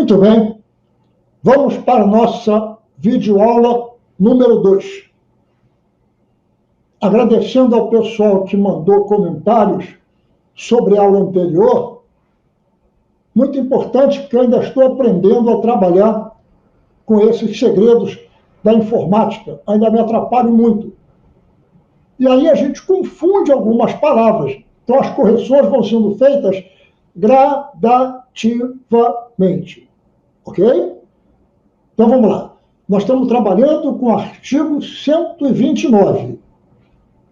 Muito bem, vamos para a nossa videoaula número 2. Agradecendo ao pessoal que mandou comentários sobre a aula anterior, muito importante, porque eu ainda estou aprendendo a trabalhar com esses segredos da informática, ainda me atrapalham muito. E aí a gente confunde algumas palavras, então as correções vão sendo feitas gradativamente. Ok? Então vamos lá. Nós estamos trabalhando com o artigo 129,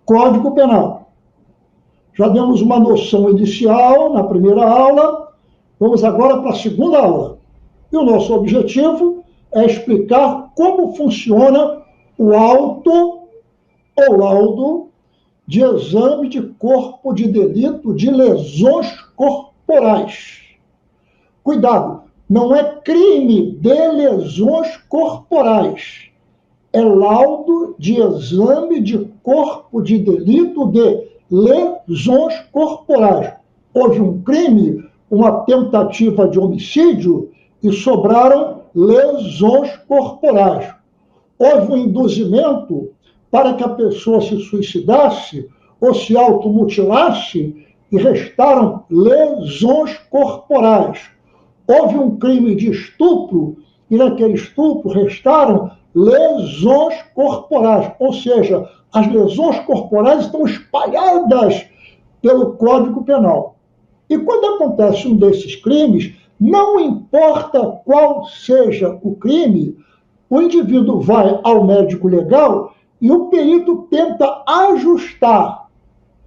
Código Penal. Já demos uma noção inicial na primeira aula, vamos agora para a segunda aula. E o nosso objetivo é explicar como funciona o auto ou laudo de exame de corpo de delito de lesões corporais. Cuidado! Não é crime de lesões corporais. É laudo de exame de corpo de delito de lesões corporais. Houve um crime, uma tentativa de homicídio, e sobraram lesões corporais. Houve um induzimento para que a pessoa se suicidasse ou se automutilasse e restaram lesões corporais. Houve um crime de estupro e naquele estupro restaram lesões corporais, ou seja, as lesões corporais estão espalhadas pelo Código Penal. E quando acontece um desses crimes, não importa qual seja o crime, o indivíduo vai ao médico legal e o perito tenta ajustar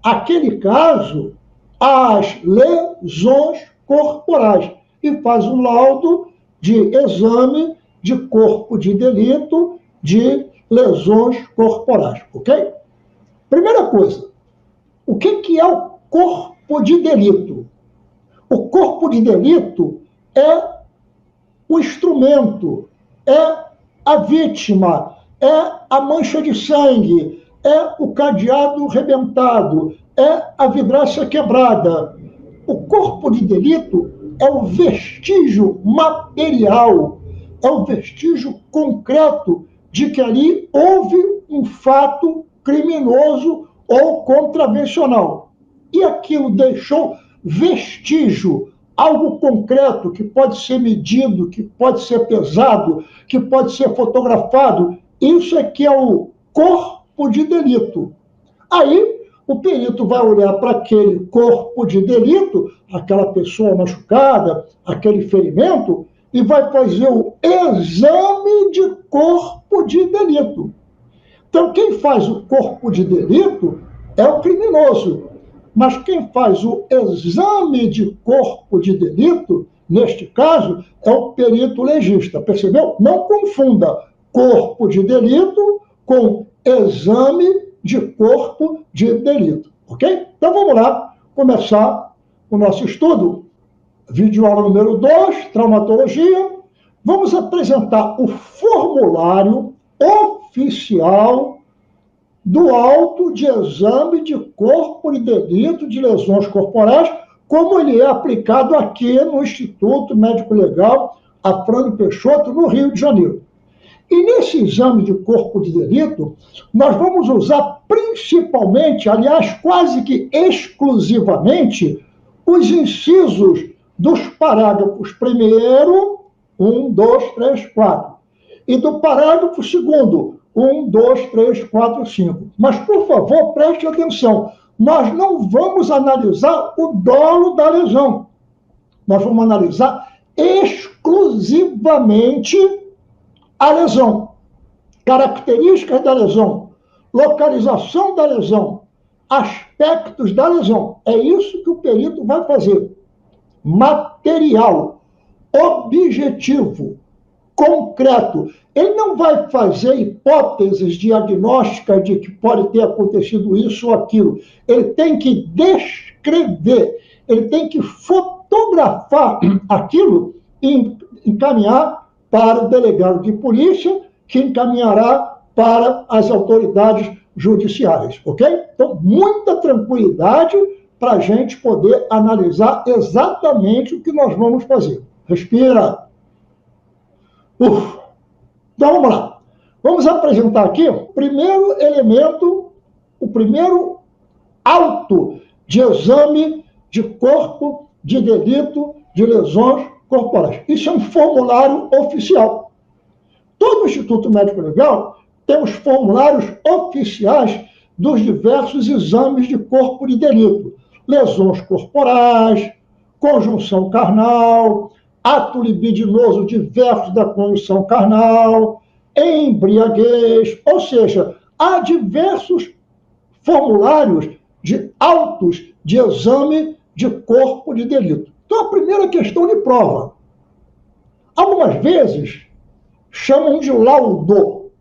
aquele caso às lesões corporais e faz um laudo de exame de corpo de delito de lesões corporais, ok? Primeira coisa, o que é o corpo de delito? O corpo de delito é o instrumento, é a vítima, é a mancha de sangue, é o cadeado rebentado, é a vidraça quebrada. O corpo de delito é o vestígio material, é o vestígio concreto de que ali houve um fato criminoso ou contravencional. E aquilo deixou vestígio, algo concreto que pode ser medido, que pode ser pesado, que pode ser fotografado. Isso é que é o corpo de delito. Aí, o perito vai olhar para aquele corpo de delito, aquela pessoa machucada, aquele ferimento, e vai fazer o exame de corpo de delito. Então, quem faz o corpo de delito é o criminoso. Mas quem faz o exame de corpo de delito, neste caso, é o perito legista. Percebeu? Não confunda corpo de delito com exame de corpo de delito, ok? Então vamos lá começar o nosso estudo. Videoaula número 2, traumatologia. Vamos apresentar o formulário oficial do auto de exame de corpo de delito de lesões corporais, como ele é aplicado aqui no Instituto Médico Legal Afrânio Peixoto, no Rio de Janeiro. E nesse exame de corpo de delito, nós vamos usar principalmente, aliás, quase que exclusivamente, os incisos dos parágrafos 1º, 1, 2, 3, 4, e do parágrafo 2º, 1, 2, 3, 4, 5. Mas, por favor, preste atenção, nós não vamos analisar o dolo da lesão. Nós vamos analisar exclusivamente a lesão, características da lesão, localização da lesão, aspectos da lesão. É isso que o perito vai fazer. Material, objetivo, concreto. Ele não vai fazer hipóteses diagnósticas de que pode ter acontecido isso ou aquilo. Ele tem que descrever, ele tem que fotografar aquilo e encaminhar para o delegado de polícia, que encaminhará para as autoridades judiciárias, ok? Então, muita tranquilidade para a gente poder analisar exatamente o que nós vamos fazer. Respira. Uf. Então vamos lá. Vamos apresentar aqui o primeiro elemento, o primeiro auto de exame de corpo de delito de lesões corporais. Isso é um formulário oficial. Todo o Instituto Médico Legal tem os formulários oficiais dos diversos exames de corpo de delito. Lesões corporais, conjunção carnal, ato libidinoso diverso da conjunção carnal, embriaguez, ou seja, há diversos formulários de autos de exame de corpo de delito. Então, a primeira questão de prova. Algumas vezes chamam de laudo,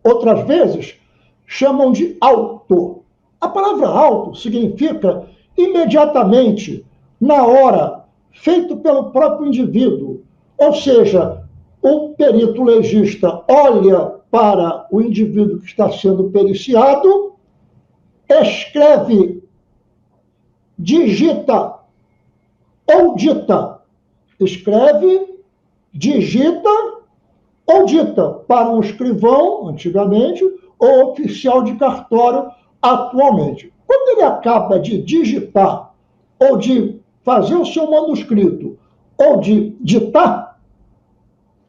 outras vezes chamam de auto. A palavra auto significa imediatamente, na hora, feito pelo próprio indivíduo. Ou seja, o perito legista olha para o indivíduo que está sendo periciado, escreve, digita ou dita. Escreve, digita ou dita para um escrivão, antigamente, ou oficial de cartório, atualmente. Quando ele acaba de digitar ou de fazer o seu manuscrito ou de ditar,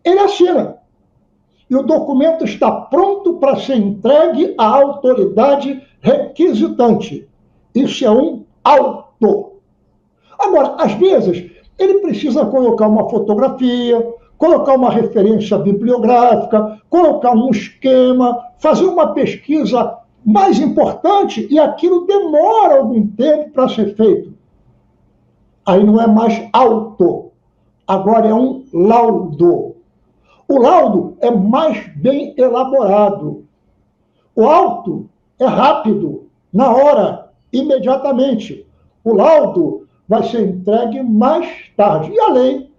ele assina. E o documento está pronto para ser entregue à autoridade requisitante. Isso é um auto. Agora, às vezes, ele precisa colocar uma fotografia, colocar uma referência bibliográfica, colocar um esquema, fazer uma pesquisa mais importante, e aquilo demora algum tempo para ser feito. Aí não é mais auto, agora é um laudo. O laudo é mais bem elaborado. O auto é rápido, na hora, imediatamente. O laudo vai ser entregue mais tarde. E a lei,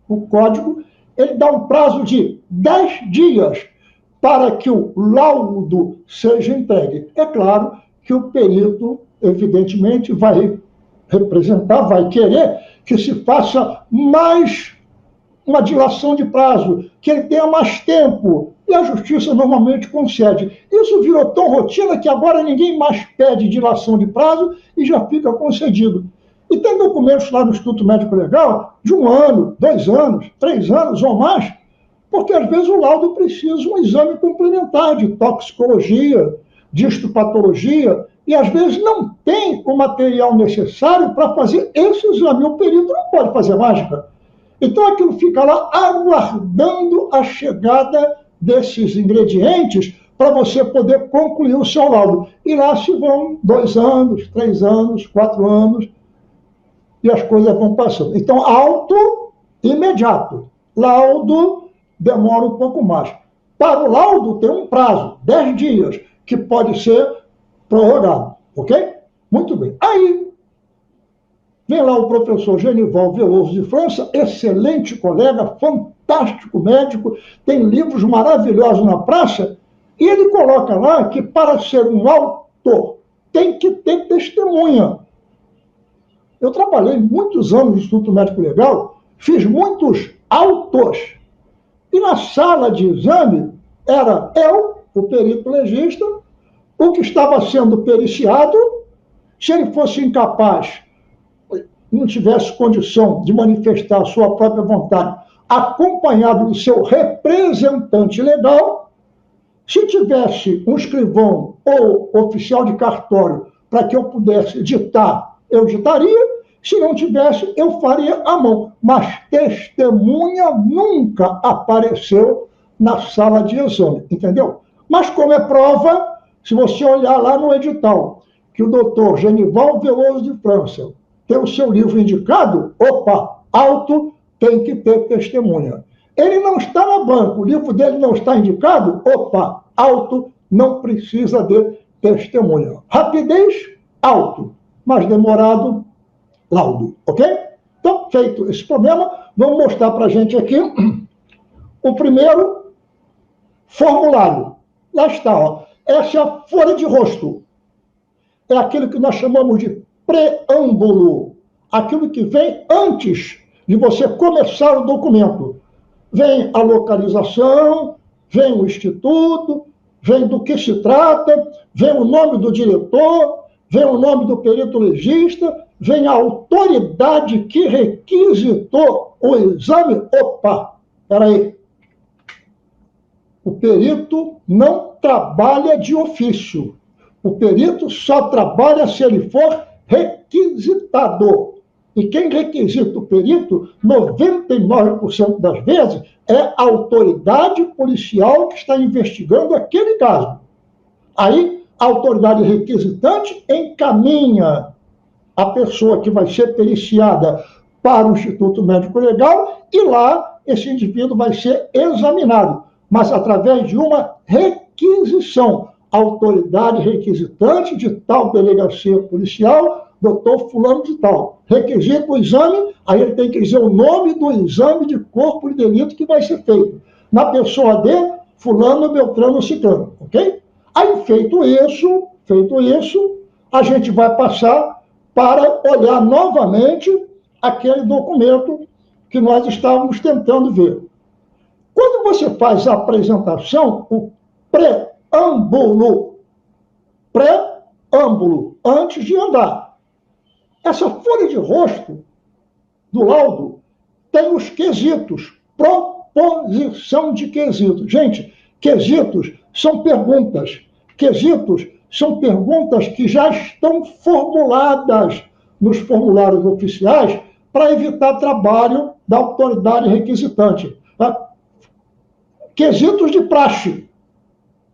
o código, ele dá um prazo de 10 dias para que o laudo seja entregue. É claro que o perito, evidentemente, vai representar, vai querer que se faça mais uma dilação de prazo, que ele tenha mais tempo, e a justiça normalmente concede. Isso virou tão rotina que agora ninguém mais pede dilação de prazo e já fica concedido. E tem documentos lá no Instituto Médico Legal de 1 ano, 2 anos, 3 anos ou mais, porque às vezes o laudo precisa de um exame complementar de toxicologia, de histopatologia, e às vezes não tem o material necessário para fazer esse exame. O perito não pode fazer mágica. Então aquilo fica lá aguardando a chegada desses ingredientes para você poder concluir o seu laudo. E lá se vão 2 anos, 3 anos, 4 anos, e as coisas vão passando. Então, auto, imediato. Laudo, demora um pouco mais. Para o laudo tem um prazo, 10 dias, que pode ser prorrogado. Ok? Muito bem. Aí, vem lá o professor Genival Veloso de França, excelente colega, fantástico médico, tem livros maravilhosos na praça, e ele coloca lá que para ser um autor tem que ter testemunha. Eu trabalhei muitos anos no Instituto Médico Legal, fiz muitos autos, e na sala de exame era eu, o perito legista, o que estava sendo periciado, se ele fosse incapaz, não tivesse condição de manifestar a sua própria vontade, acompanhado do seu representante legal, se tivesse um escrivão ou oficial de cartório para que eu pudesse ditar, eu ditaria, se não tivesse, eu faria à mão. Mas testemunha nunca apareceu na sala de exame, entendeu? Mas como é prova, se você olhar lá no edital, que o doutor Genival Veloso de França tem o seu livro indicado, opa, auto tem que ter testemunha. Ele não está na banca, o livro dele não está indicado, opa, auto não precisa de testemunha. Rapidez, auto, mas demorado, laudo, ok? Então, feito esse problema, vamos mostrar para a gente aqui o primeiro formulário. Lá está, ó. Essa é a folha de rosto. É aquilo que nós chamamos de preâmbulo, aquilo que vem antes de você começar o documento. vem a localização, vem o instituto, vem do que se trata, vem o nome do diretor, vem o nome do perito legista, vem a autoridade que requisitou o exame. Opa, peraí. O perito não trabalha de ofício. O perito só trabalha se ele for requisitado. E quem requisita o perito, 99% das vezes, é a autoridade policial que está investigando aquele caso. Aí, a autoridade requisitante encaminha a pessoa que vai ser periciada para o Instituto Médico Legal e lá esse indivíduo vai ser examinado, mas através de uma requisição. Autoridade requisitante de tal delegacia policial, doutor fulano de tal. Requisita o exame, aí ele tem que dizer o nome do exame de corpo de delito que vai ser feito. Na pessoa de fulano, beltrano, ciclano, ok? Aí, feito isso, a gente vai passar para olhar novamente aquele documento que nós estávamos tentando ver. Quando você faz a apresentação, o preâmbulo, antes de andar. Essa folha de rosto do laudo tem os quesitos, proposição de quesitos. Gente, quesitos são perguntas. Quesitos são perguntas que já estão formuladas nos formulários oficiais para evitar trabalho da autoridade requisitante. Quesitos de praxe.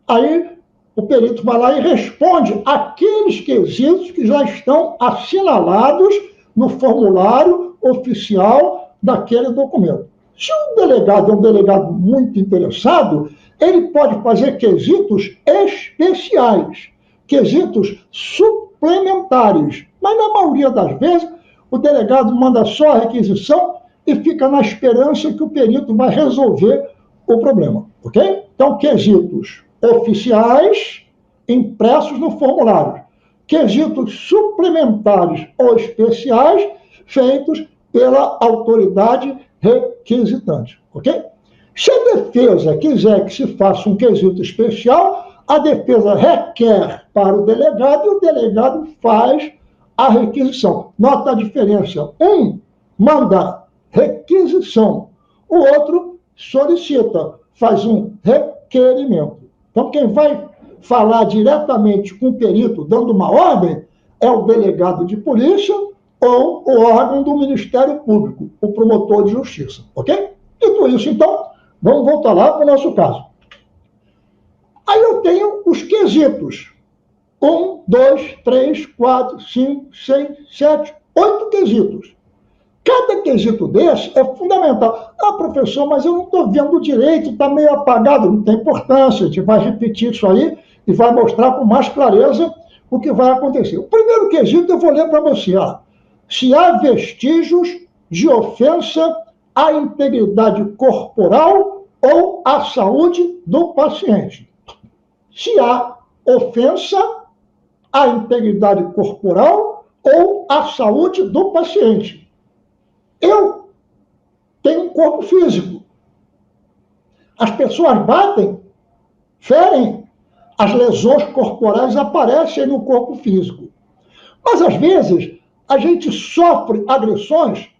Aí o perito vai lá e responde aqueles quesitos que já estão assinalados no formulário oficial daquele documento. Se um delegado é um delegado muito interessado, ele pode fazer quesitos especiais, quesitos suplementares. Mas, na maioria das vezes, o delegado manda só a requisição e fica na esperança que o perito vai resolver o problema, ok? Então, quesitos oficiais impressos no formulário, quesitos suplementares ou especiais feitos pela autoridade requisitante, ok? Se a defesa quiser que se faça um quesito especial, a defesa requer para o delegado e o delegado faz a requisição. Nota a diferença. Um manda requisição, o outro solicita, faz um requerimento. Então, quem vai falar diretamente com o perito dando uma ordem é o delegado de polícia ou o órgão do Ministério Público, o promotor de justiça, ok? Dito isso, então, vamos voltar lá para o nosso caso. Aí eu tenho os quesitos. 1, 2, 3, 4, 5, 6, 7, 8 quesitos. Cada quesito desse é fundamental. Ah, professor, mas eu não estou vendo direito, está meio apagado. Não tem importância, a gente vai repetir isso aí e vai mostrar com mais clareza o que vai acontecer. O primeiro quesito eu vou ler para você. Se há vestígios de ofensa à integridade corporal ou à saúde do paciente. Se há ofensa à integridade corporal ou à saúde do paciente. Eu tenho um corpo físico. As pessoas batem, ferem, as lesões corporais aparecem no corpo físico. Mas, às vezes, a gente sofre agressões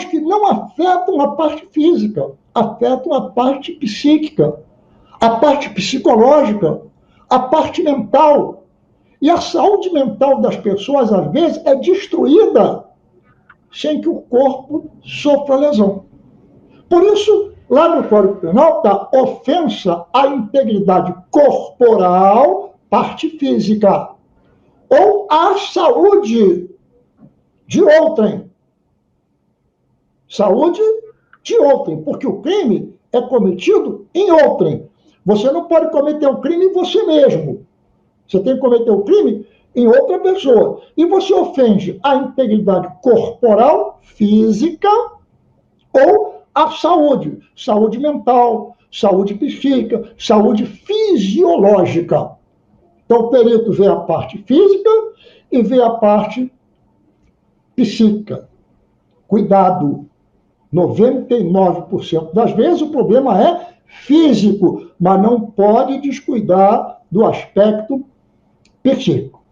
que não afetam a parte física, afetam a parte psíquica, a parte psicológica, a parte mental. E a saúde mental das pessoas, às vezes, é destruída sem que o corpo sofra lesão. Por isso, lá no Código Penal está ofensa à integridade corporal, parte física, ou à saúde de outrem. Saúde de outrem, porque o crime é cometido em outrem. Você não pode cometer o crime em você mesmo. Você tem que cometer o crime em outra pessoa. E você ofende a integridade corporal, física, ou a saúde. Saúde mental, saúde psíquica, saúde fisiológica. Então, o perito vê a parte física e vê a parte psíquica. Cuidado. 99% das vezes o problema é físico, mas não pode descuidar do aspecto psíquico.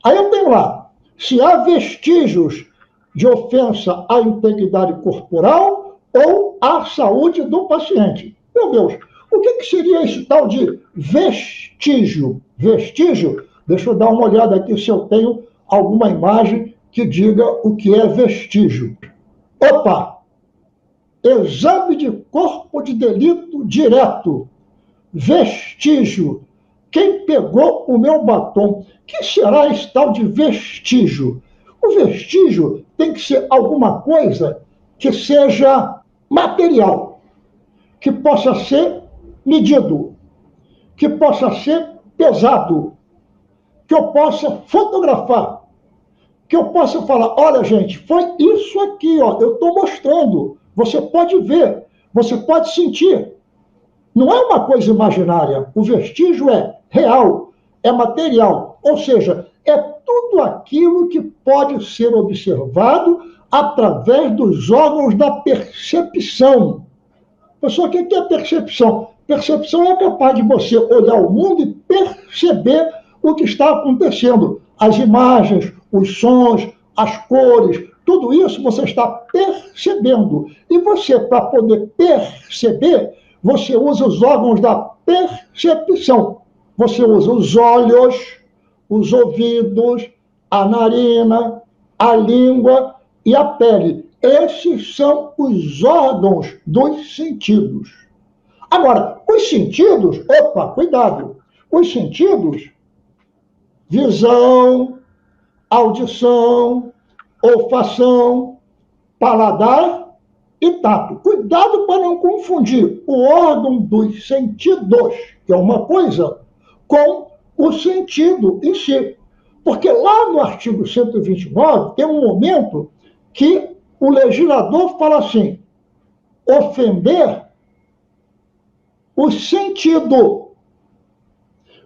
Aí eu tenho lá, se há vestígios de ofensa à integridade corporal ou à saúde do paciente. Meu Deus, o que seria esse tal de vestígio? Vestígio? Deixa eu dar uma olhada aqui se eu tenho alguma imagem que diga o que é vestígio. Opa! Exame de corpo de delito direto. Vestígio. Quem pegou o meu batom? Que será esse tal de vestígio? O vestígio tem que ser alguma coisa que seja material, que possa ser medido, que possa ser pesado, que eu possa fotografar, que eu possa falar, olha gente, foi isso aqui, ó, eu estou mostrando, você pode ver, você pode sentir. Não é uma coisa imaginária, o vestígio é real, é material, ou seja, é tudo aquilo que pode ser observado através dos órgãos da percepção. Pessoal, o que é percepção? Percepção é capaz de você olhar o mundo e perceber o que está acontecendo. As imagens, os sons, as cores, tudo isso você está percebendo. E você, para poder perceber, você usa os órgãos da percepção. Você usa os olhos, os ouvidos, a narina, a língua e a pele. Esses são os órgãos dos sentidos. Agora, os sentidos, opa, cuidado, os sentidos, visão, audição, olfação, paladar e tato. Cuidado para não confundir o órgão dos sentidos, que é uma coisa, com o sentido em si. Porque lá no artigo 129 tem um momento que o legislador fala assim, ofender o sentido.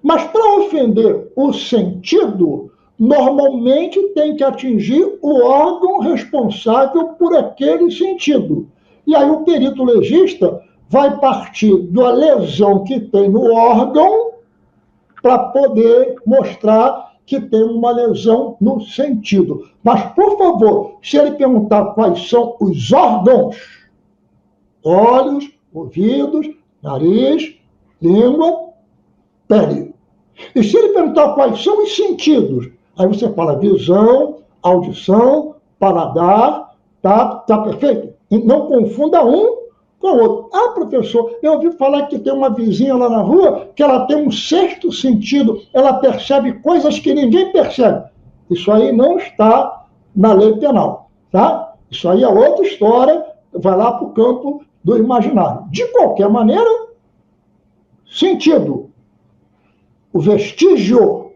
Mas para ofender o sentido, normalmente tem que atingir o órgão responsável por aquele sentido. E aí o perito legista vai partir da lesão que tem no órgão para poder mostrar que tem uma lesão no sentido. Mas, por favor, se ele perguntar quais são os órgãos, olhos, ouvidos, nariz, língua, pele. E se ele perguntar quais são os sentidos, aí você fala visão, audição, paladar, tá perfeito? E não confunda um com o outro. Ah, professor, eu ouvi falar que tem uma vizinha lá na rua que ela tem um sexto sentido, ela percebe coisas que ninguém percebe. Isso aí não está na lei penal, tá? Isso aí é outra história, vai lá para o campo do imaginário. De qualquer maneira, sentido. O vestígio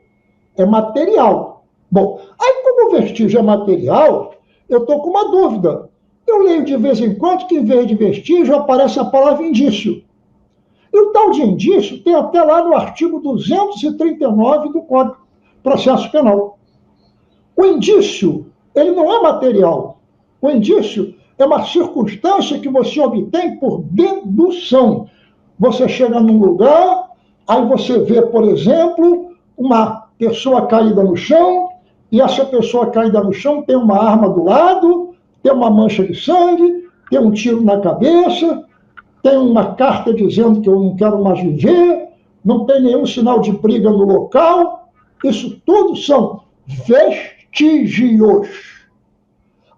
é material. Bom, aí como o vestígio é material, eu estou com uma dúvida. Eu leio de vez em quando que em vez de vestígio aparece a palavra indício. E o tal de indício tem até lá no artigo 239 do Código de Processo Penal. O indício, ele não é material. O indício é uma circunstância que você obtém por dedução. Você chega num lugar, aí você vê, por exemplo, uma pessoa caída no chão, e essa pessoa caída no chão tem uma arma do lado, tem uma mancha de sangue, tem um tiro na cabeça, tem uma carta dizendo que eu não quero mais viver, não tem nenhum sinal de briga no local. Isso tudo são vestígios.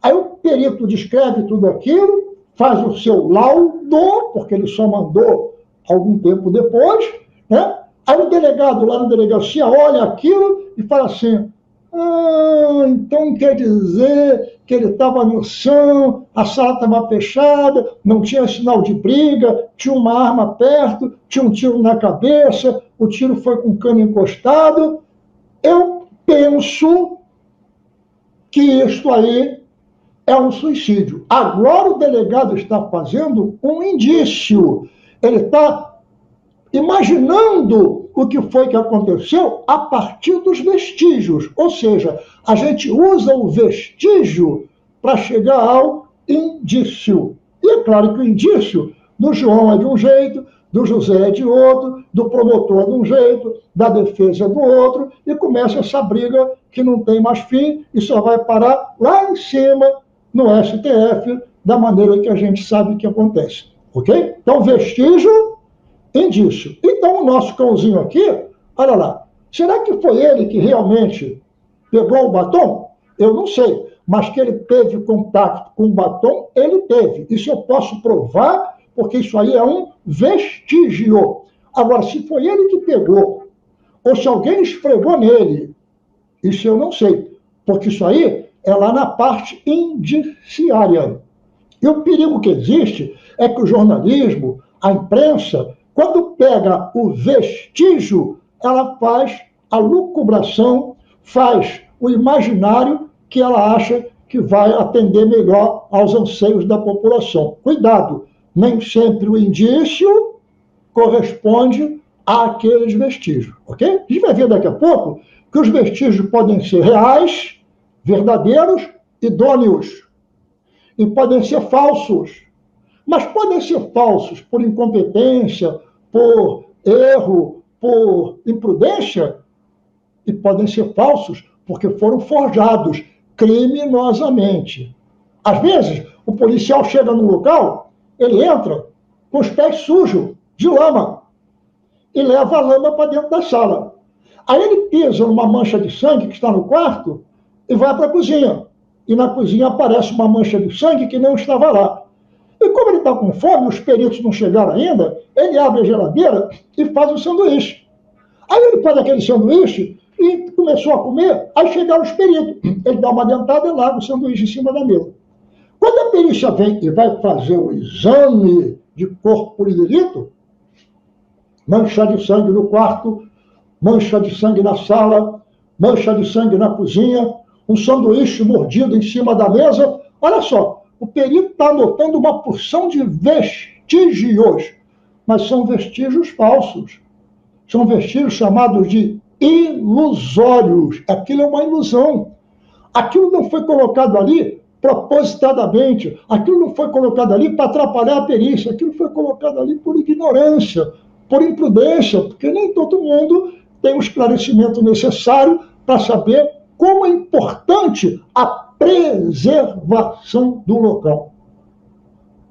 Aí o perito descreve tudo aquilo, faz o seu laudo, porque ele só mandou algum tempo depois, né? Aí o delegado lá na delegacia olha aquilo e fala assim, então quer dizer que ele estava no chão, a sala estava fechada, não tinha sinal de briga, tinha uma arma perto, tinha um tiro na cabeça, o tiro foi com o cano encostado. Eu penso que isso aí é um suicídio. Agora o delegado está fazendo um indício. Ele está imaginando o que foi que aconteceu a partir dos vestígios. Ou seja, a gente usa o vestígio para chegar ao indício. E é claro que o indício do João é de um jeito, do José é de outro, do promotor é de um jeito, da defesa é do outro, e começa essa briga que não tem mais fim e só vai parar lá em cima no STF, da maneira que a gente sabe que acontece. Ok? Então, vestígio, indício. Então, o nosso cãozinho aqui, olha lá, será que foi ele que realmente pegou o batom? Eu não sei, mas que ele teve contato com o batom, ele teve. Isso eu posso provar, porque isso aí é um vestígio. Agora, se foi ele que pegou, ou se alguém esfregou nele, isso eu não sei, porque isso aí é lá na parte indiciária. E o perigo que existe é que o jornalismo, a imprensa, quando pega o vestígio, ela faz a lucubração, faz o imaginário que ela acha que vai atender melhor aos anseios da população. Cuidado, nem sempre o indício corresponde àqueles vestígios, ok? A gente vai ver daqui a pouco que os vestígios podem ser reais, verdadeiros, idôneos, e podem ser falsos. Mas podem ser falsos por incompetência, por erro, por imprudência, e podem ser falsos porque foram forjados criminosamente. Às vezes, o policial chega no local, ele entra com os pés sujos de lama e leva a lama para dentro da sala. Aí ele pisa numa mancha de sangue que está no quarto e vai para a cozinha. E na cozinha aparece uma mancha de sangue que não estava lá. E como ele está com fome, os peritos não chegaram ainda, ele abre a geladeira e faz um sanduíche. Aí ele faz aquele sanduíche e começou a comer, aí chegaram os peritos. Ele dá uma dentada e larga o sanduíche em cima da mesa. Quando a perícia vem e vai fazer o exame de corpo de delito, mancha de sangue no quarto, mancha de sangue na sala, mancha de sangue na cozinha, um sanduíche mordido em cima da mesa. Olha só, o perito está anotando uma porção de vestígios, mas são vestígios falsos. São vestígios chamados de ilusórios. Aquilo é uma ilusão. Aquilo não foi colocado ali propositadamente. Aquilo não foi colocado ali para atrapalhar a perícia. Aquilo foi colocado ali por ignorância, por imprudência, porque nem todo mundo tem o esclarecimento necessário para saber como é importante a preservação do local.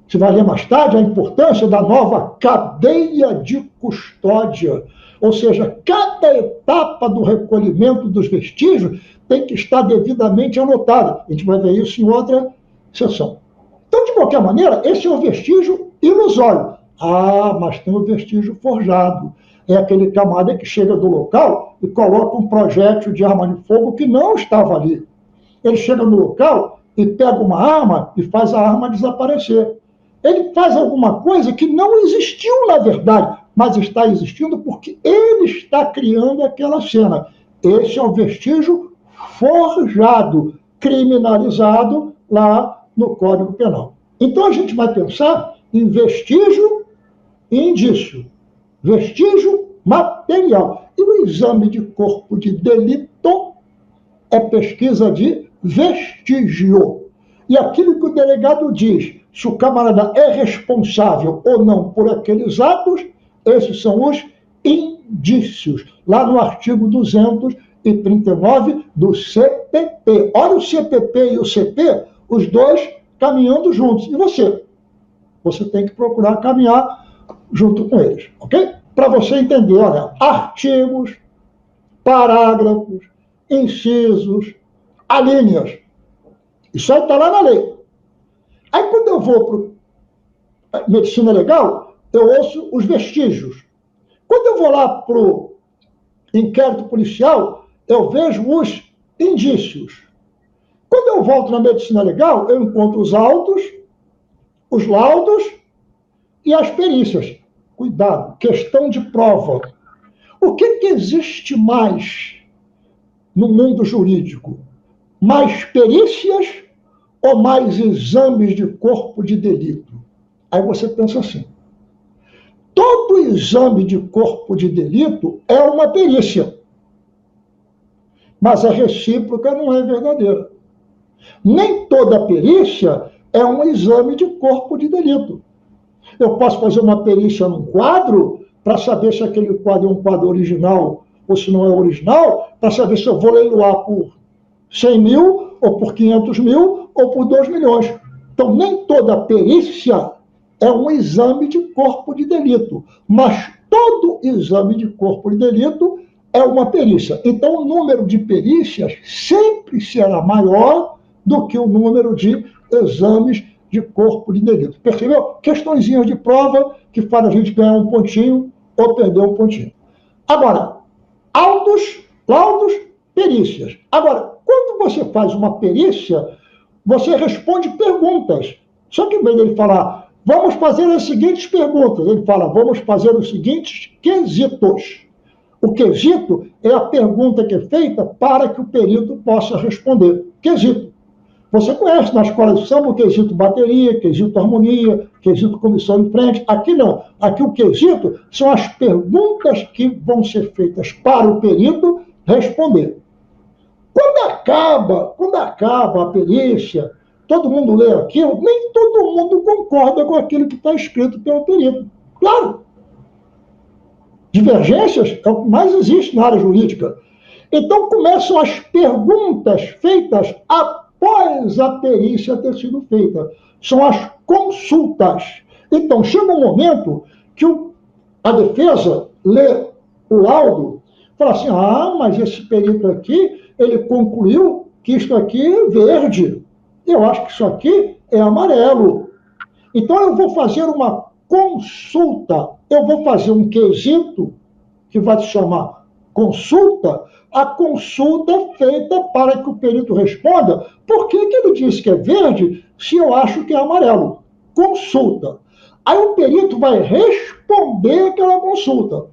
Você vai ler mais tarde a importância da nova cadeia de custódia. Ou seja, cada etapa do recolhimento dos vestígios tem que estar devidamente anotada. A gente vai ver isso em outra sessão. Então, de qualquer maneira, esse é um vestígio ilusório. Ah, mas tem um vestígio forjado. É aquele camarada que chega do local e coloca um projétil de arma de fogo que não estava ali. Ele chega no local e pega uma arma e faz a arma desaparecer. Ele faz alguma coisa que não existiu na verdade, mas está existindo porque ele está criando aquela cena. Esse é o vestígio forjado, criminalizado lá no Código Penal. Então a gente vai pensar em vestígio e indício. Vestígio material. E o exame de corpo de delito é pesquisa de vestígio. E aquilo que o delegado diz, se o camarada é responsável ou não por aqueles atos, esses são os indícios, lá no artigo 239 do CPP. Olha o CPP e o CP, os dois caminhando juntos. E você? Você tem que procurar caminhar junto com eles, ok? Para você entender, olha, artigos, parágrafos, incisos, alíneas. Isso aí está lá na lei. Aí quando eu vou para medicina legal, eu ouço os vestígios. Quando eu vou lá para o inquérito policial, eu vejo os indícios. Quando eu volto na medicina legal, eu encontro os autos, os laudos e as perícias. Cuidado, questão de prova. O que existe mais no mundo jurídico? Mais perícias ou mais exames de corpo de delito? Aí você pensa assim, todo exame de corpo de delito é uma perícia, mas a recíproca não é verdadeira. Nem toda perícia é um exame de corpo de delito. Eu posso fazer uma perícia num quadro para saber se aquele quadro é um quadro original ou se não é original, para saber se eu vou leiloar por 100 mil, ou por 500 mil, ou por 2 milhões. Então, nem toda perícia é um exame de corpo de delito, mas todo exame de corpo de delito é uma perícia. Então, o número de perícias sempre será maior do que o número de exames de corpo de delito. Percebeu? Questõezinhas de prova que fazem a gente ganhar um pontinho ou perder um pontinho. Agora, autos, laudos, perícias. Agora, quando você faz uma perícia, você responde perguntas. Só que em vez dele falar, vamos fazer as seguintes perguntas, ele fala, vamos fazer os seguintes quesitos. O quesito é a pergunta que é feita para que o perito possa responder. Quesito. Você conhece na escola de samba o quesito bateria, quesito harmonia, quesito comissão de frente. Aqui não. Aqui o quesito são as perguntas que vão ser feitas para o perito responder. Quando acaba a perícia, todo mundo lê aquilo, nem todo mundo concorda com aquilo que está escrito pelo perito. Claro. Divergências é o que mais existe na área jurídica. Então começam as perguntas feitas após a perícia ter sido feita. São as consultas. Então chega um momento que a defesa lê o laudo e fala assim, mas esse perito aqui, ele concluiu que isso aqui é verde. Eu acho que isso aqui é amarelo. Então eu vou fazer uma consulta, eu vou fazer um quesito, que vai se chamar consulta, a consulta feita para que o perito responda por que ele disse que é verde se eu acho que é amarelo. Consulta. Aí o perito vai responder aquela consulta.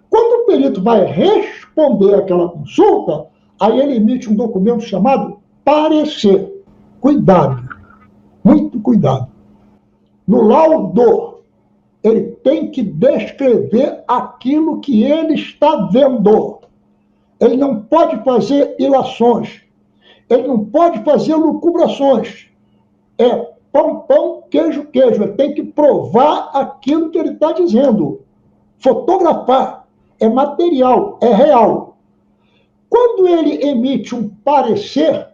Quando o perito vai responder aquela consulta, aí ele emite um documento chamado parecer. Cuidado, muito cuidado. No laudo, ele tem que descrever aquilo que ele está vendo. Ele não pode fazer ilações. Ele não pode fazer lucubrações. É pão, pão, queijo, queijo. Ele tem que provar aquilo que ele está dizendo. Fotografar. É material, é real. Quando ele emite um parecer,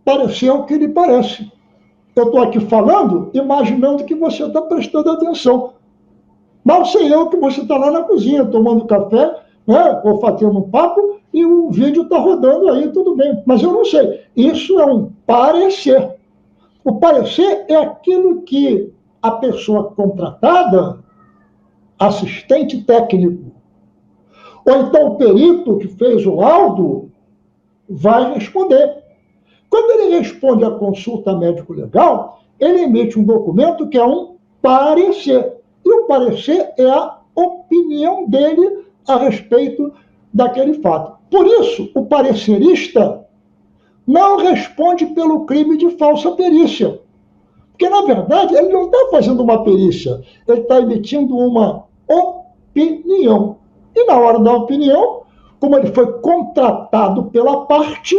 parecer o que lhe parece. Eu estou aqui falando, imaginando que você está prestando atenção. Mal sei eu que você está lá na cozinha, tomando café, né, ou fazendo um papo, e o vídeo está rodando aí, tudo bem. Mas eu não sei. Isso é um parecer. O parecer é aquilo que a pessoa contratada, assistente técnico, ou então o perito que fez o laudo, vai responder. Quando ele responde à consulta médico-legal, ele emite um documento que é um parecer. E o parecer é a opinião dele a respeito daquele fato. Por isso, o parecerista não responde pelo crime de falsa perícia. Porque, na verdade, ele não está fazendo uma perícia, ele está emitindo uma opinião. E na hora da opinião, como ele foi contratado pela parte,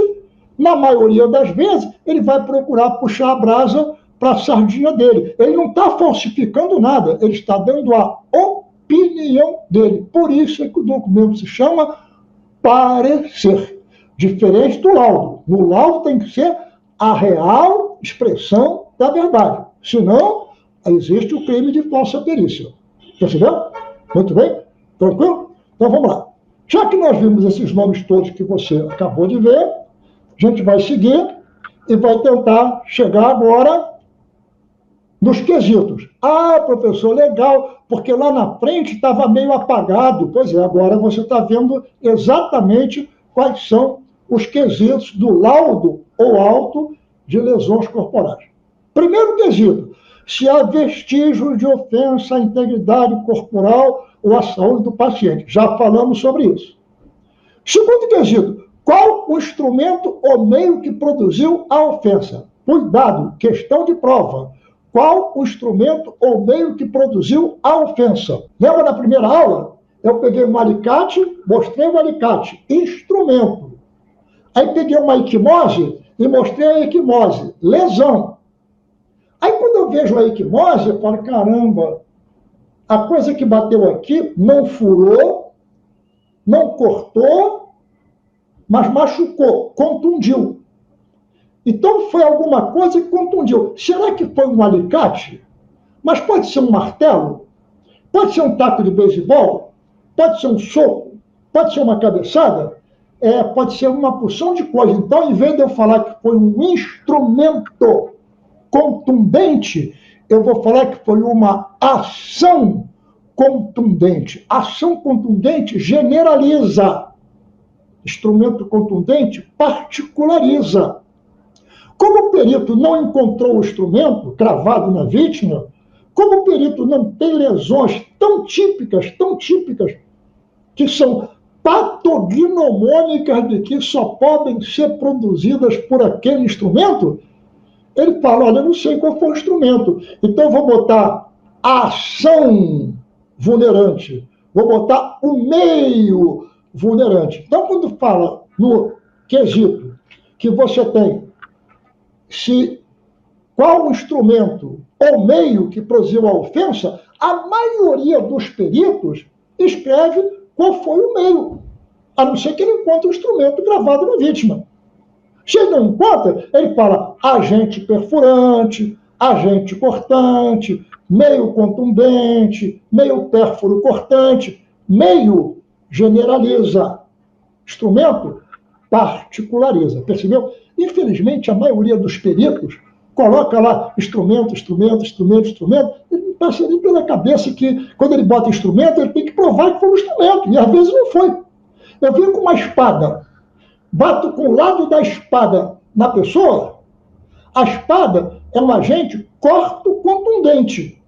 na maioria das vezes, ele vai procurar puxar a brasa para a sardinha dele. Ele não está falsificando nada, ele está dando a opinião dele. Por isso é que o documento se chama parecer. Diferente do laudo. No laudo tem que ser a real expressão da verdade. Senão, existe o crime de falsa perícia. Percebeu? Muito bem? Tranquilo? Então vamos lá. Já que nós vimos esses nomes todos que você acabou de ver, a gente vai seguir e vai tentar chegar agora nos quesitos. Professor, legal, porque lá na frente estava meio apagado. Pois é, agora você está vendo exatamente quais são os quesitos do laudo ou auto de lesões corporais. Primeiro quesito, se há vestígios de ofensa à integridade corporal ou à saúde do paciente. Já falamos sobre isso. Segundo quesito, qual o instrumento ou meio que produziu a ofensa? Cuidado, questão de prova. Qual o instrumento ou meio que produziu a ofensa? Lembra na primeira aula? Eu peguei um alicate, mostrei o alicate, instrumento. Aí peguei uma equimose, e mostrei a equimose, lesão. Aí quando eu vejo a equimose, eu falo, caramba, a coisa que bateu aqui não furou, não cortou, mas machucou, contundiu. Então foi alguma coisa que contundiu. Será que foi um alicate? Mas pode ser um martelo? Pode ser um taco de beisebol? Pode ser um soco? Pode ser uma cabeçada? Pode ser uma porção de coisa. Então, em vez de eu falar que foi um instrumento contundente, eu vou falar que foi uma ação contundente. Ação contundente generaliza. Instrumento contundente particulariza. Como o perito não encontrou o instrumento cravado na vítima, como o perito não tem lesões tão típicas, que são patognomônicas de que só podem ser produzidas por aquele instrumento, ele fala, olha, eu não sei qual foi o instrumento, então eu vou botar a ação vulnerante, vou botar o meio vulnerante. Então, quando fala no quesito que você tem qual o instrumento ou meio que produziu a ofensa, a maioria dos peritos escreve qual foi o meio, a não ser que ele encontre o instrumento gravado na vítima. Se ele não encontra, ele fala agente perfurante, agente cortante, meio contundente, meio pérfuro cortante, meio generaliza, instrumento particulariza, percebeu? Infelizmente, a maioria dos peritos coloca lá instrumento, e não passa nem pela cabeça que, quando ele bota instrumento, ele tem que provar que foi um instrumento, e às vezes não foi. Eu venho com uma espada, bato com o lado da espada na pessoa, a espada é um agente corto-contundente.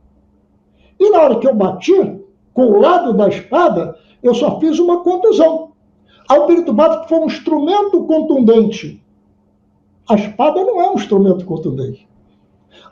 E na hora que eu bati com o lado da espada, eu só fiz uma contusão. Aí o perito bate que foi um instrumento contundente. A espada não é um instrumento contundente.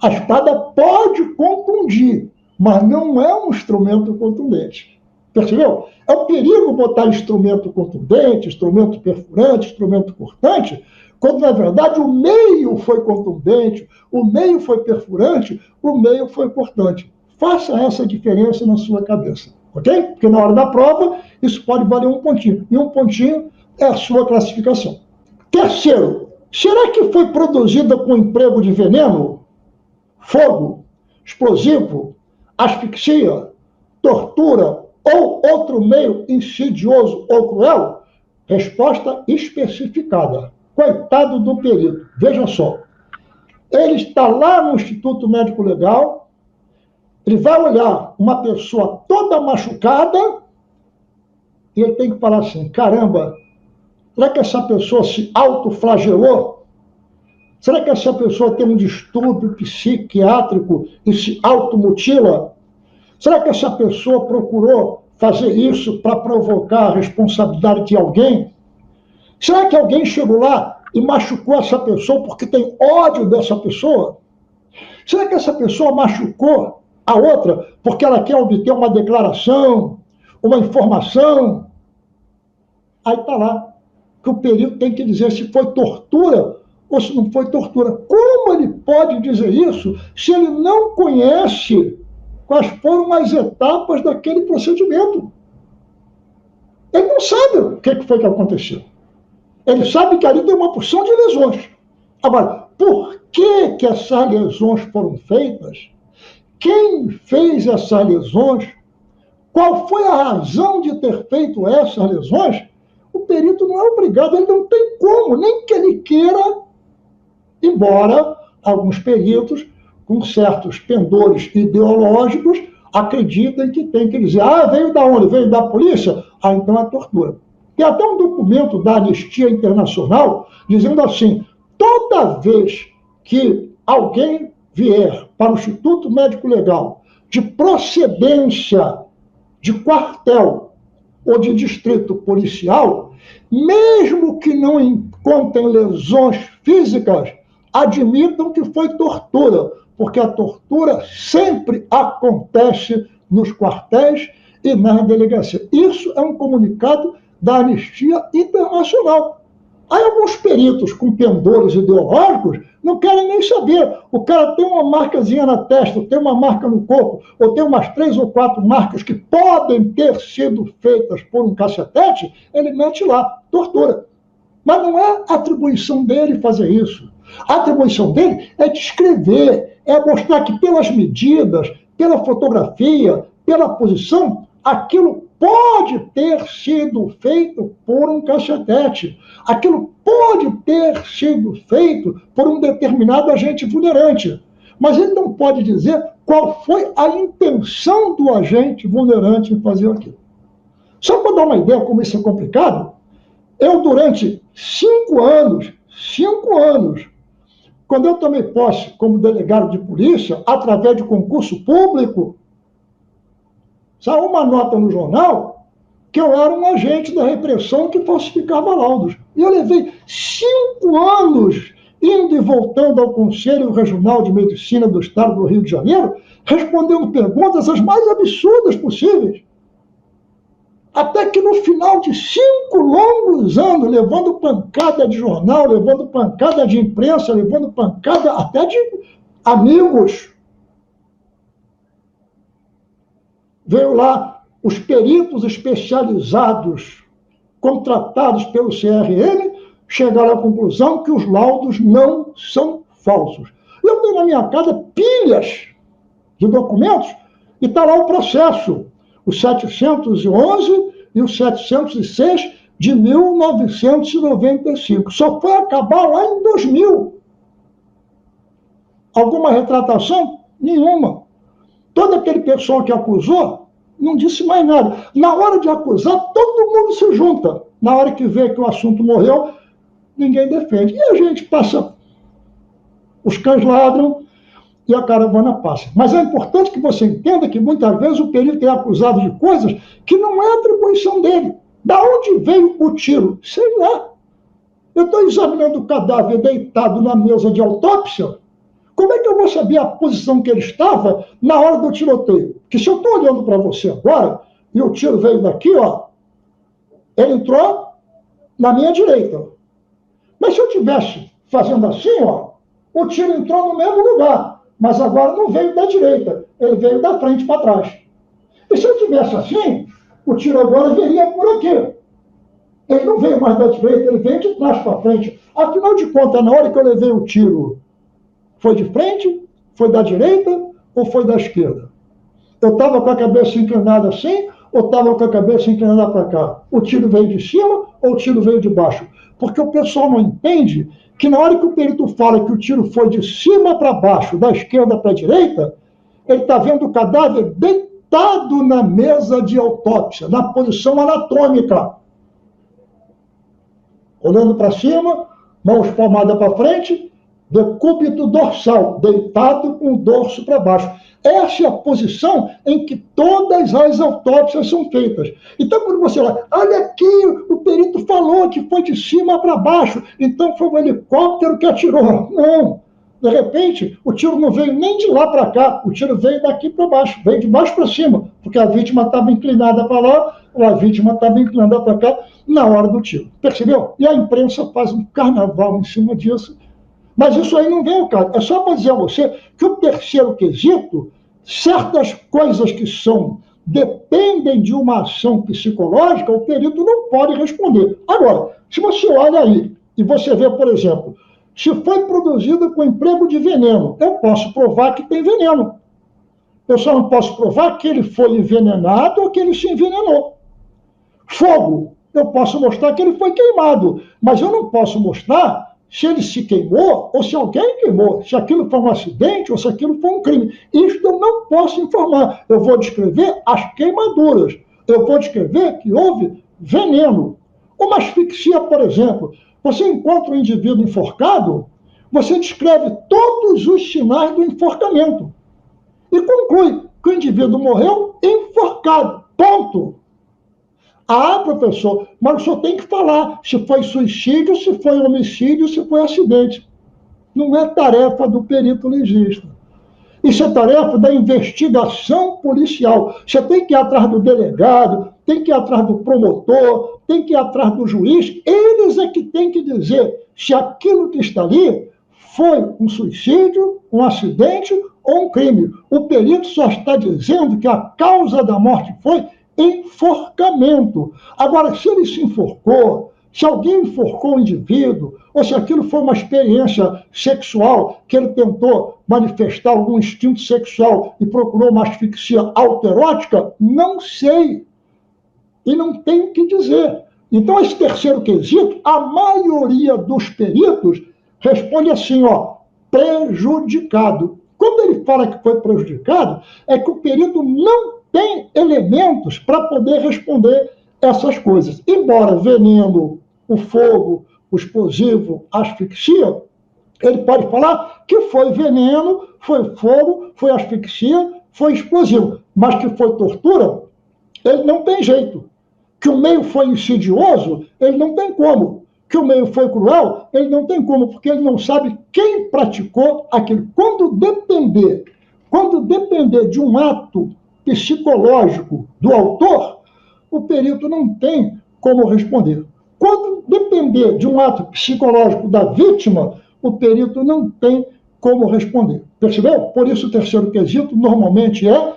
A espada pode contundir, mas não é um instrumento contundente. Percebeu? É um perigo botar instrumento contundente, instrumento perfurante, instrumento cortante, quando, na verdade, o meio foi contundente, o meio foi perfurante, o meio foi cortante. Faça essa diferença na sua cabeça, ok? Porque na hora da prova, isso pode valer um pontinho. E um pontinho é a sua classificação. Terceiro, será que foi produzida com emprego de veneno, fogo, explosivo, asfixia, tortura ou outro meio insidioso ou cruel? Resposta especificada. Coitado do perito. Veja só. Ele está lá no Instituto Médico Legal, ele vai olhar uma pessoa toda machucada e ele tem que falar assim, caramba, será que essa pessoa se autoflagelou? Será que essa pessoa tem um distúrbio psiquiátrico e se automutila? Será que essa pessoa procurou fazer isso para provocar a responsabilidade de alguém? Será que alguém chegou lá e machucou essa pessoa porque tem ódio dessa pessoa? Será que essa pessoa machucou a outra porque ela quer obter uma declaração, uma informação? Aí está lá, que o perito tem que dizer se foi tortura ou se não foi tortura. Como ele pode dizer isso se ele não conhece quais foram as etapas daquele procedimento? Ele não sabe o que foi que aconteceu. Ele sabe que ali tem uma porção de lesões. Agora, por que essas lesões foram feitas? Quem fez essas lesões? Qual foi a razão de ter feito essas lesões? O perito não é obrigado, ele não tem como, nem que ele queira, embora alguns peritos, com certos pendores ideológicos, acreditem que tem que dizer, veio da onde? Veio da polícia? Então é tortura. Tem até um documento da Anistia Internacional dizendo assim, toda vez que alguém vier para o Instituto Médico Legal de procedência de quartel ou de distrito policial, mesmo que não encontrem lesões físicas, admitam que foi tortura, porque a tortura sempre acontece nos quartéis e nas delegacias. Isso é um comunicado da Anistia Internacional. Aí alguns peritos com pendores ideológicos não querem nem saber. O cara tem uma marcazinha na testa, tem uma marca no corpo, ou tem umas 3 ou 4 marcas que podem ter sido feitas por um cacetete, ele mete lá, tortura. Mas não é atribuição dele fazer isso. A atribuição dele é descrever, é mostrar que pelas medidas, pela fotografia, pela posição, aquilo pode ter sido feito por um cacetete. Aquilo pode ter sido feito por um determinado agente vulnerante. Mas ele não pode dizer qual foi a intenção do agente vulnerante em fazer aquilo. Só para dar uma ideia como isso é complicado, eu durante 5 anos, quando eu tomei posse como delegado de polícia, através de concurso público, saiu uma nota no jornal que eu era um agente da repressão que falsificava laudos. E eu levei 5 anos indo e voltando ao Conselho Regional de Medicina do Estado do Rio de Janeiro, respondendo perguntas as mais absurdas possíveis. Até que no final de 5 longos anos, levando pancada de jornal, levando pancada de imprensa, levando pancada até de amigos, veio lá os peritos especializados contratados pelo CRM, chegaram à conclusão que os laudos não são falsos. Eu tenho na minha casa pilhas de documentos e está lá o processo, o 711 e o 706 de 1995. Só foi acabar lá em 2000. Alguma retratação? Nenhuma. Todo aquele pessoal que acusou não disse mais nada. Na hora de acusar, todo mundo se junta. Na hora que vê que o assunto morreu, ninguém defende. E a gente passa, os cães ladram e a caravana passa. Mas é importante que você entenda que muitas vezes o perito é acusado de coisas que não é atribuição dele. Da onde veio o tiro? Sei lá. Eu estou examinando o cadáver deitado na mesa de autópsia. Como é que eu vou saber a posição que ele estava na hora do tiroteio? Porque se eu estou olhando para você agora, e o tiro veio daqui, ó, ele entrou na minha direita. Mas se eu estivesse fazendo assim, ó, o tiro entrou no mesmo lugar, mas agora não veio da direita, ele veio da frente para trás. E se eu tivesse assim, o tiro agora viria por aqui. Ele não veio mais da direita, ele veio de trás para frente. Afinal de contas, na hora que eu levei o tiro, foi de frente, foi da direita ou foi da esquerda? Eu estava com a cabeça inclinada assim ou estava com a cabeça inclinada para cá? O tiro veio de cima ou o tiro veio de baixo? Porque o pessoal não entende que na hora que o perito fala que o tiro foi de cima para baixo, da esquerda para a direita, ele está vendo o cadáver deitado na mesa de autópsia, na posição anatômica. Olhando para cima, mãos palmadas para frente, decúbito dorsal, deitado com o dorso para baixo. Essa é a posição em que todas as autópsias são feitas. Então, quando você olha aqui, o perito falou que foi de cima para baixo, então foi um helicóptero que atirou. Não. De repente, o tiro não veio nem de lá para cá, o tiro veio daqui para baixo, veio de baixo para cima, porque a vítima estava inclinada para lá, ou a vítima estava inclinada para cá na hora do tiro. Percebeu? E a imprensa faz um carnaval em cima disso. Mas isso aí não vem ao caso. É só para dizer a você que o terceiro quesito, certas coisas que dependem de uma ação psicológica, o perito não pode responder. Agora, se você olha aí e você vê, por exemplo, se foi produzido com emprego de veneno, eu posso provar que tem veneno. Eu só não posso provar que ele foi envenenado ou que ele se envenenou. Fogo, eu posso mostrar que ele foi queimado, mas eu não posso mostrar se ele se queimou ou se alguém queimou, se aquilo foi um acidente ou se aquilo foi um crime. Isso eu não posso informar. Eu vou descrever as queimaduras. Eu vou descrever que houve veneno. Uma asfixia, por exemplo. Você encontra um indivíduo enforcado, você descreve todos os sinais do enforcamento. E conclui que o indivíduo morreu enforcado. Ponto. Ah, professor, mas o senhor tem que falar se foi suicídio, se foi homicídio, se foi acidente. Não é tarefa do perito legista. Isso é tarefa da investigação policial. Você tem que ir atrás do delegado, tem que ir atrás do promotor, tem que ir atrás do juiz, eles é que têm que dizer se aquilo que está ali foi um suicídio, um acidente ou um crime. O perito só está dizendo que a causa da morte foi enforcamento. Agora, se ele se enforcou, se alguém enforcou o indivíduo, ou se aquilo foi uma experiência sexual, que ele tentou manifestar algum instinto sexual e procurou uma asfixia autoerótica, não sei. E não tenho o que dizer. Então, esse terceiro quesito, a maioria dos peritos responde assim, prejudicado. Quando ele fala que foi prejudicado, é que o perito não tem elementos para poder responder essas coisas. Embora veneno, o fogo, o explosivo, a asfixia, ele pode falar que foi veneno, foi fogo, foi asfixia, foi explosivo, mas que foi tortura, ele não tem jeito. Que o meio foi insidioso, ele não tem como. Que o meio foi cruel, ele não tem como, porque ele não sabe quem praticou aquilo. Quando depender de um ato psicológico do autor, o perito não tem como responder. Quando depender de um ato psicológico da vítima, o perito não tem como responder. Percebeu? Por isso o terceiro quesito normalmente é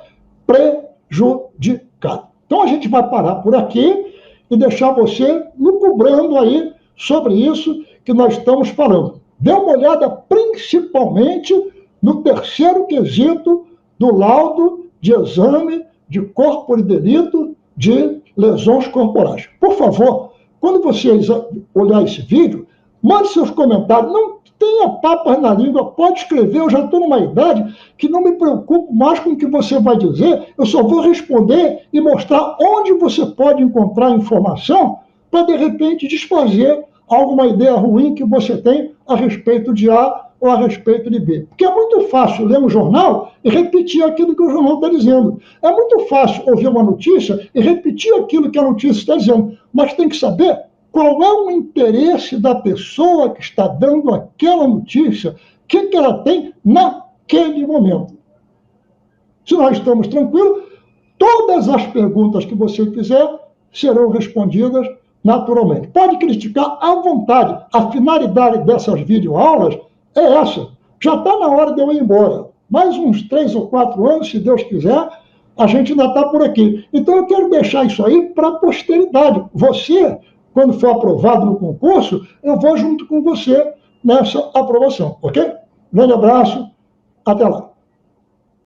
prejudicado. Então a gente vai parar por aqui e deixar você lucubrando aí sobre isso que nós estamos falando. Dê uma olhada principalmente no terceiro quesito do laudo de exame de corpo de delito de lesões corporais. Por favor, quando você olhar esse vídeo, mande seus comentários. Não tenha papas na língua, pode escrever. Eu já estou numa idade que não me preocupo mais com o que você vai dizer. Eu só vou responder e mostrar onde você pode encontrar informação para, de repente, desfazer alguma ideia ruim que você tem a respeito de A ou a respeito de B. Porque é muito fácil ler um jornal e repetir aquilo que o jornal está dizendo. É muito fácil ouvir uma notícia e repetir aquilo que a notícia está dizendo. Mas tem que saber qual é o interesse da pessoa que está dando aquela notícia, o que ela tem naquele momento. Se nós estamos tranquilos, todas as perguntas que você fizer serão respondidas naturalmente. Pode criticar à vontade. A finalidade dessas videoaulas é essa. Já está na hora de eu ir embora. Mais uns 3 ou 4 anos, se Deus quiser, a gente ainda está por aqui. Então eu quero deixar isso aí para a posteridade. Você, quando for aprovado no concurso, eu vou junto com você nessa aprovação, ok? Grande abraço, até lá.